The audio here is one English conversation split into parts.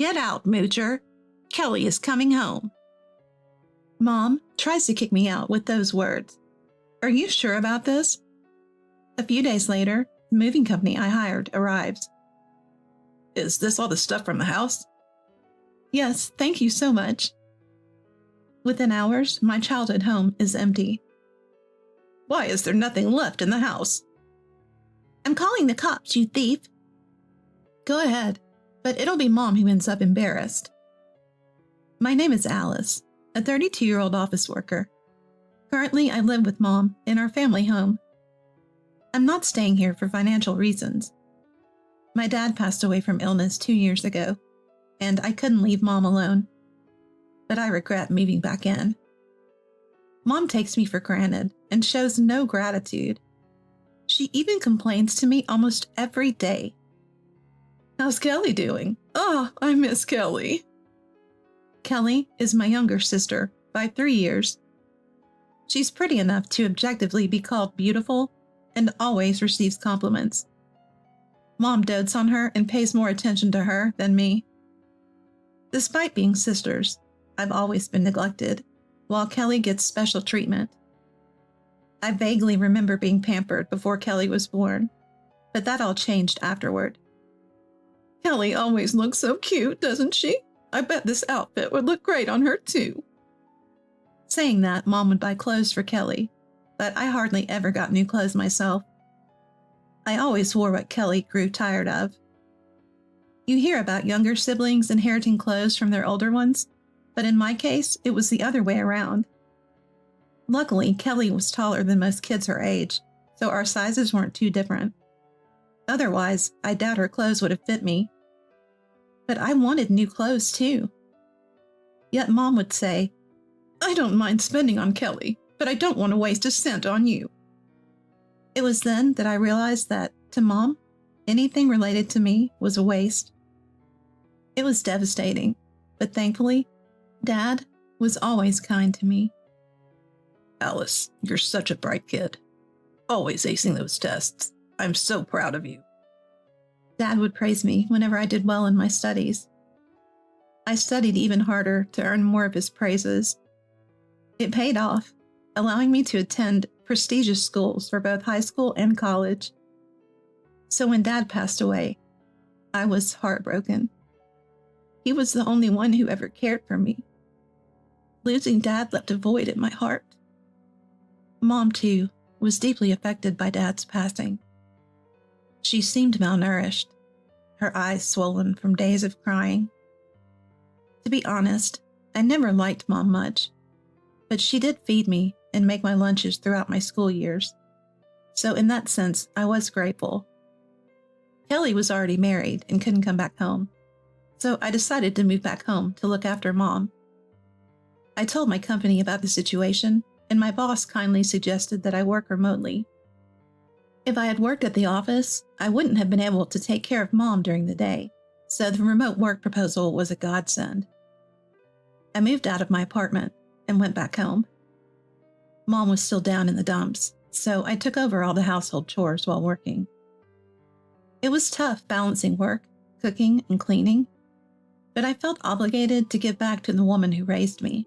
Get out, Moocher. Kelly is coming home. Mom tries to kick me out with those words. Are you sure about this? A few days later, the moving company I hired arrives. Is this all the stuff from the house? Yes, thank you so much. Within hours, my childhood home is empty. Why is there nothing left in the house? I'm calling the cops, you thief. Go ahead, but it'll be Mom who ends up embarrassed. My name is Alice, a 32-year-old office worker. Currently, I live with Mom in our family home. I'm not staying here for financial reasons. My dad passed away from illness 2 years ago, and I couldn't leave Mom alone. But I regret moving back in. Mom takes me for granted and shows no gratitude. She even complains to me almost every day. How's Kelly doing? Oh, I miss Kelly. Kelly is my younger sister by 3 years. She's pretty enough to objectively be called beautiful and always receives compliments. Mom dotes on her and pays more attention to her than me. Despite being sisters, I've always been neglected, while Kelly gets special treatment. I vaguely remember being pampered before Kelly was born, but that all changed afterward. Kelly always looks so cute, doesn't she? I bet this outfit would look great on her too. Saying that, Mom would buy clothes for Kelly, but I hardly ever got new clothes myself. I always wore what Kelly grew tired of. You hear about younger siblings inheriting clothes from their older ones, but in my case, it was the other way around. Luckily, Kelly was taller than most kids her age, so our sizes weren't too different. Otherwise, I doubt her clothes would have fit me. But I wanted new clothes too. Yet Mom would say, I don't mind spending on Kelly, but I don't want to waste a cent on you. It was then that I realized that, to Mom, anything related to me was a waste. It was devastating, but thankfully, Dad was always kind to me. Alice, you're such a bright kid. Always acing those tests. I'm so proud of you. Dad would praise me whenever I did well in my studies. I studied even harder to earn more of his praises. It paid off, allowing me to attend prestigious schools for both high school and college. So when Dad passed away, I was heartbroken. He was the only one who ever cared for me. Losing Dad left a void in my heart. Mom, too, was deeply affected by Dad's passing. She seemed malnourished, her eyes swollen from days of crying. To be honest, I never liked Mom much, but she did feed me and make my lunches throughout my school years. So in that sense, I was grateful. Kelly was already married and couldn't come back home, so I decided to move back home to look after Mom. I told my company about the situation, and my boss kindly suggested that I work remotely. If I had worked at the office, I wouldn't have been able to take care of Mom during the day, so the remote work proposal was a godsend. I moved out of my apartment and went back home. Mom was still down in the dumps, so I took over all the household chores while working. It was tough balancing work, cooking, and cleaning, but I felt obligated to give back to the woman who raised me.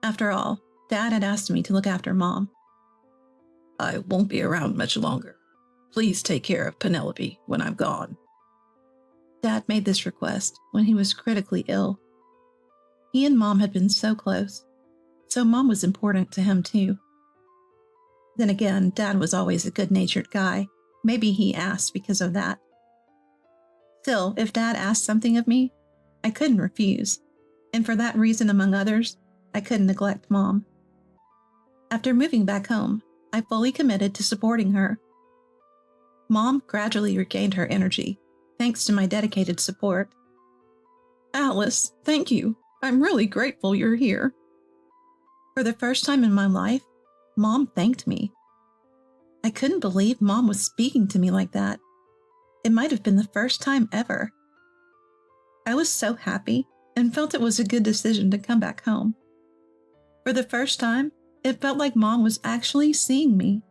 After all, Dad had asked me to look after Mom. I won't be around much longer. Please take care of Penelope when I'm gone. Dad made this request when he was critically ill. He and Mom had been so close, so Mom was important to him too. Then again, Dad was always a good-natured guy. Maybe he asked because of that. Still, if Dad asked something of me, I couldn't refuse, and for that reason, among others, I couldn't neglect Mom. After moving back home, I fully committed to supporting her. Mom gradually regained her energy, thanks to my dedicated support. Alice, thank you. I'm really grateful you're here. For the first time in my life, Mom thanked me. I couldn't believe Mom was speaking to me like that. It might have been the first time ever. I was so happy and felt it was a good decision to come back home. For the first time, it felt like Mom was actually seeing me.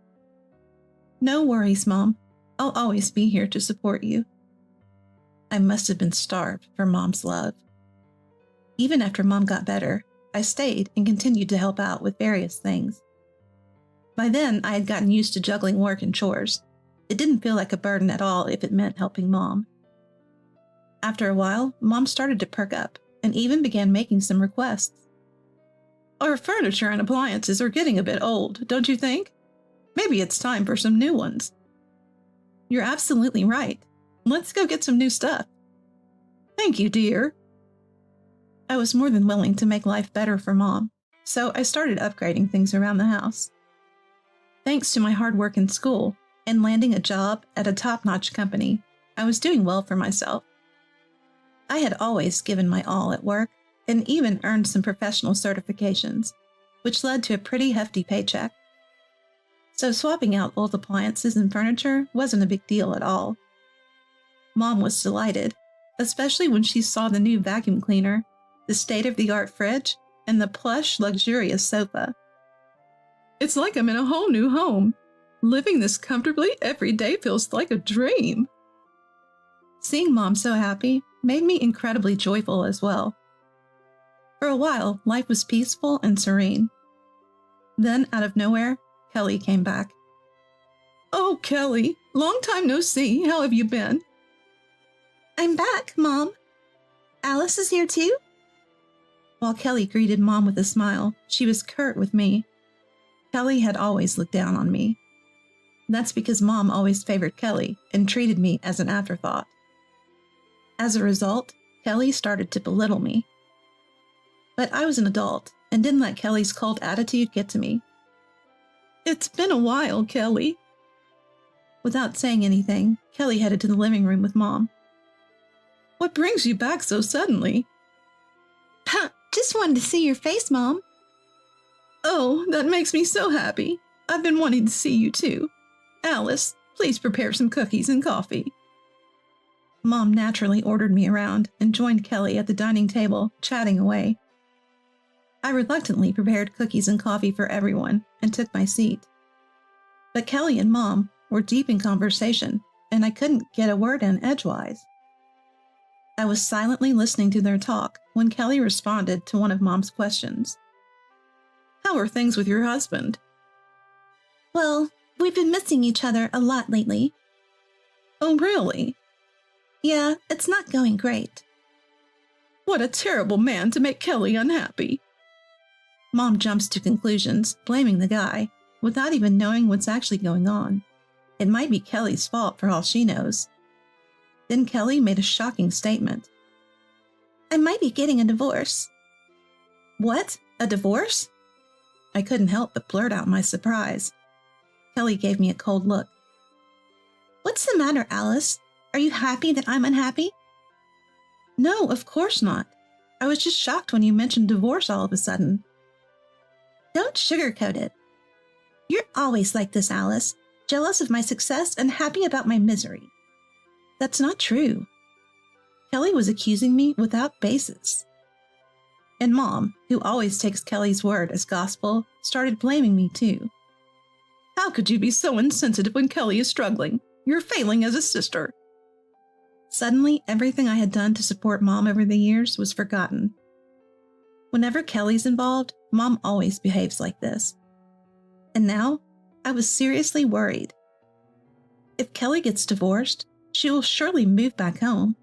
No worries, Mom. I'll always be here to support you. I must have been starved for Mom's love. Even after Mom got better, I stayed and continued to help out with various things. By then, I had gotten used to juggling work and chores. It didn't feel like a burden at all if it meant helping Mom. After a while, Mom started to perk up and even began making some requests. Our furniture and appliances are getting a bit old, don't you think? Maybe it's time for some new ones. You're absolutely right. Let's go get some new stuff. Thank you, dear. I was more than willing to make life better for Mom, so I started upgrading things around the house. Thanks to my hard work in school and landing a job at a top-notch company, I was doing well for myself. I had always given my all at work and even earned some professional certifications, which led to a pretty hefty paycheck. So swapping out old appliances and furniture wasn't a big deal at all. Mom was delighted, especially when she saw the new vacuum cleaner, the state-of-the-art fridge, and the plush, luxurious sofa. It's like I'm in a whole new home. Living this comfortably every day feels like a dream. Seeing Mom so happy made me incredibly joyful as well. For a while, life was peaceful and serene. Then, out of nowhere, Kelly came back. Oh, Kelly, long time no see. How have you been? I'm back, Mom. Alice is here too? While Kelly greeted Mom with a smile, she was curt with me. Kelly had always looked down on me. That's because Mom always favored Kelly and treated me as an afterthought. As a result, Kelly started to belittle me. But I was an adult and didn't let Kelly's cold attitude get to me. It's been a while, Kelly. Without saying anything, Kelly headed to the living room with Mom. What brings you back so suddenly? Just wanted to see your face, Mom. Oh, that makes me so happy. I've been wanting to see you too. Alice, please prepare some cookies and coffee. Mom naturally ordered me around and joined Kelly at the dining table, chatting away. I reluctantly prepared cookies and coffee for everyone and took my seat. But Kelly and Mom were deep in conversation, and I couldn't get a word in edgewise. I was silently listening to their talk when Kelly responded to one of Mom's questions. How are things with your husband? Well, we've been missing each other a lot lately. Oh, really? Yeah, it's not going great. What a terrible man to make Kelly unhappy. Mom jumps to conclusions, blaming the guy, without even knowing what's actually going on. It might be Kelly's fault for all she knows. Then Kelly made a shocking statement. I might be getting a divorce. What? A divorce? I couldn't help but blurt out my surprise. Kelly gave me a cold look. What's the matter, Alice? Are you happy that I'm unhappy? No, of course not. I was just shocked when you mentioned divorce all of a sudden. Don't sugarcoat it. You're always like this, Alice, jealous of my success and happy about my misery. That's not true. Kelly was accusing me without basis. And Mom, who always takes Kelly's word as gospel, started blaming me too. How could you be so insensitive when Kelly is struggling? You're failing as a sister. Suddenly, everything I had done to support Mom over the years was forgotten. Whenever Kelly's involved, Mom always behaves like this. And now, I was seriously worried. If Kelly gets divorced, she will surely move back home.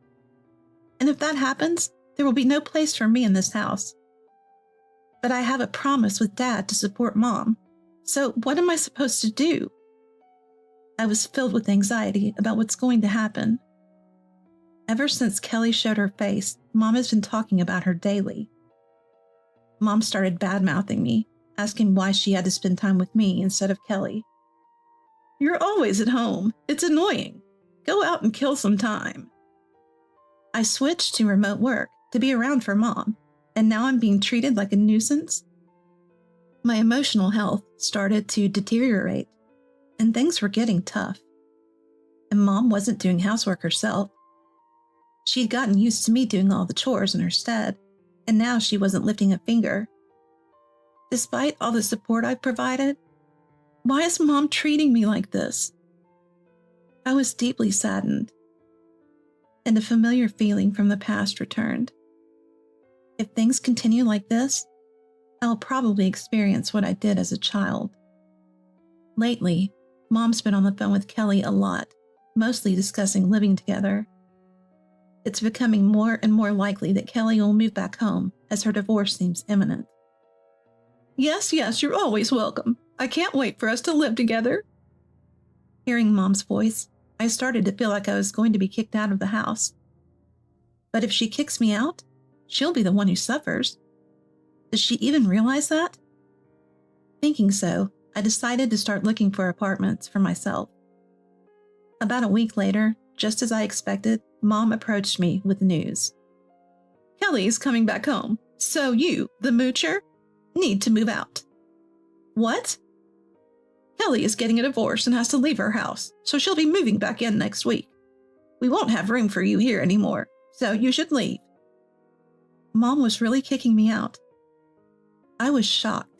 And if that happens, there will be no place for me in this house. But I have a promise with Dad to support Mom. So what am I supposed to do? I was filled with anxiety about what's going to happen. Ever since Kelly showed her face, Mom has been talking about her daily. Mom started bad-mouthing me, asking why she had to spend time with me instead of Kelly. You're always at home. It's annoying. Go out and kill some time. I switched to remote work to be around for Mom, and now I'm being treated like a nuisance. My emotional health started to deteriorate, and things were getting tough. And Mom wasn't doing housework herself. She'd gotten used to me doing all the chores in her stead, and now she wasn't lifting a finger. Despite all the support I've provided, why is Mom treating me like this? I was deeply saddened. and a familiar feeling from the past returned. If things continue like this, I'll probably experience what I did as a child. Lately, Mom's been on the phone with Kelly a lot, mostly discussing living together. It's becoming more and more likely that Kelly will move back home as her divorce seems imminent. Yes, you're always welcome. I can't wait for us to live together. Hearing Mom's voice, I started to feel like I was going to be kicked out of the house. But if she kicks me out, she'll be the one who suffers. Does she even realize that? Thinking so, I decided to start looking for apartments for myself. About a week later, just as I expected, Mom approached me with news. Kelly's coming back home, so you, the moocher, need to move out. What? Kelly is getting a divorce and has to leave her house, so she'll be moving back in next week. We won't have room for you here anymore, so you should leave. Mom was really kicking me out. I was shocked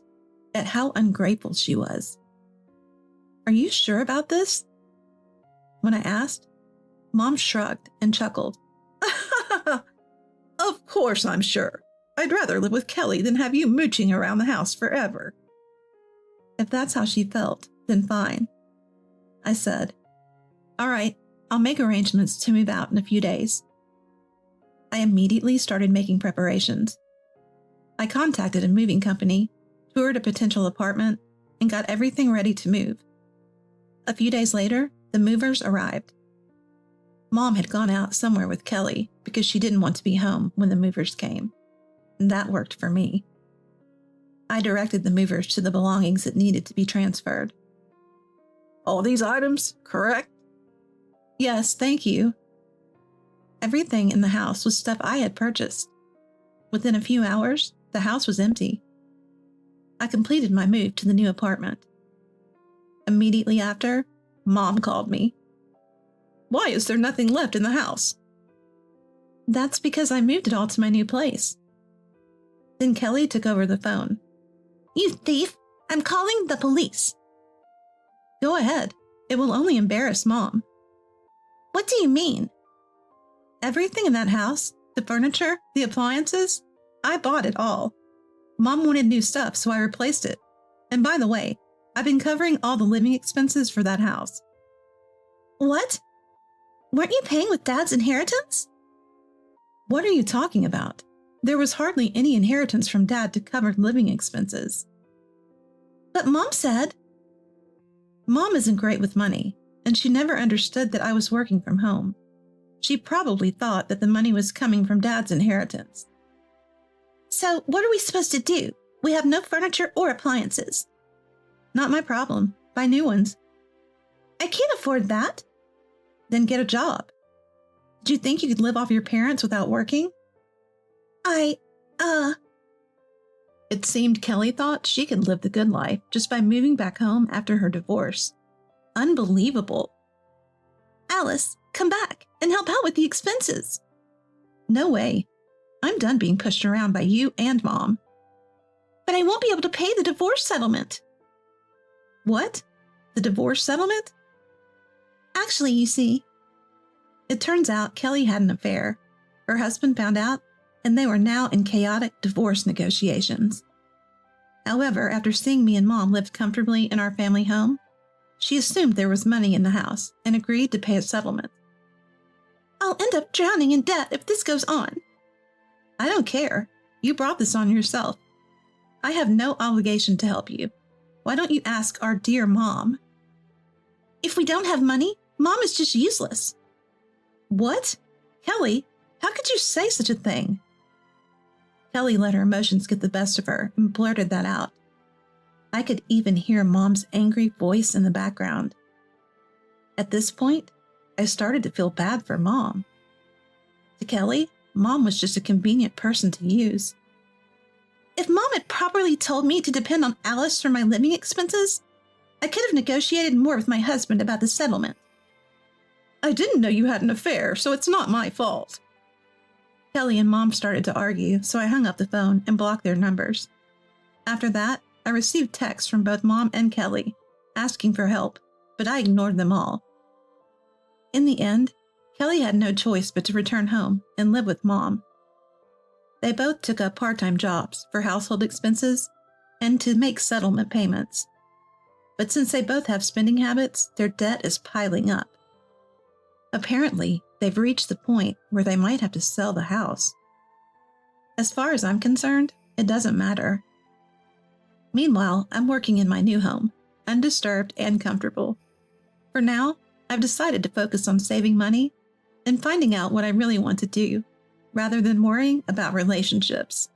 at how ungrateful she was. Are you sure about this? When I asked, Mom shrugged and chuckled. Of course I'm sure. I'd rather live with Kelly than have you mooching around the house forever. If that's how she felt, then fine. I said, all right, I'll make arrangements to move out in a few days. I immediately started making preparations. I contacted a moving company, toured a potential apartment, and got everything ready to move. A few days later, the movers arrived. Mom had gone out somewhere with Kelly because she didn't want to be home when the movers came. And that worked for me. I directed the movers to the belongings that needed to be transferred. All these items, correct? Yes, thank you. Everything in the house was stuff I had purchased. Within a few hours, the house was empty. I completed my move to the new apartment. Immediately after, Mom called me. Why is there nothing left in the house? That's because I moved it all to my new place. Then Kelly took over the phone. You thief! I'm calling the police. Go ahead. It will only embarrass Mom. What do you mean? Everything in that house, the furniture, the appliances, I bought it all. Mom wanted new stuff, so I replaced it. And by the way, I've been covering all the living expenses for that house. What? Weren't you paying with Dad's inheritance? What are you talking about? There was hardly any inheritance from Dad to cover living expenses. But Mom said... Mom isn't great with money, and she never understood that I was working from home. She probably thought that the money was coming from Dad's inheritance. So what are we supposed to do? We have no furniture or appliances. Not my problem. Buy new ones. I can't afford that. Then get a job. Did you think you could live off your parents without working? It seemed Kelly thought she could live the good life just by moving back home after her divorce. Unbelievable. Alice, come back and help out with the expenses. No way. I'm done being pushed around by you and Mom. But I won't be able to pay the divorce settlement. What? The divorce settlement? Actually, you see, it turns out Kelly had an affair. Her husband found out, and they were now in chaotic divorce negotiations. However, after seeing me and Mom live comfortably in our family home, she assumed there was money in the house and agreed to pay a settlement. I'll end up drowning in debt if this goes on. I don't care. You brought this on yourself. I have no obligation to help you. Why don't you ask our dear Mom? If we don't have money, Mom is just useless. What? Kelly, how could you say such a thing? Kelly let her emotions get the best of her and blurted that out. I could even hear Mom's angry voice in the background. At this point, I started to feel bad for Mom. To Kelly, Mom was just a convenient person to use. If Mom had properly told me to depend on Alice for my living expenses, I could have negotiated more with my husband about the settlement. I didn't know you had an affair, so it's not my fault. Kelly and Mom started to argue, so I hung up the phone and blocked their numbers. After that, I received texts from both Mom and Kelly, asking for help, but I ignored them all. In the end, Kelly had no choice but to return home and live with Mom. They both took up part-time jobs for household expenses and to make settlement payments. But since they both have spending habits, their debt is piling up. Apparently, they've reached the point where they might have to sell the house. As far as I'm concerned, it doesn't matter. Meanwhile, I'm working in my new home, undisturbed and comfortable. For now, I've decided to focus on saving money and finding out what I really want to do, rather than worrying about relationships.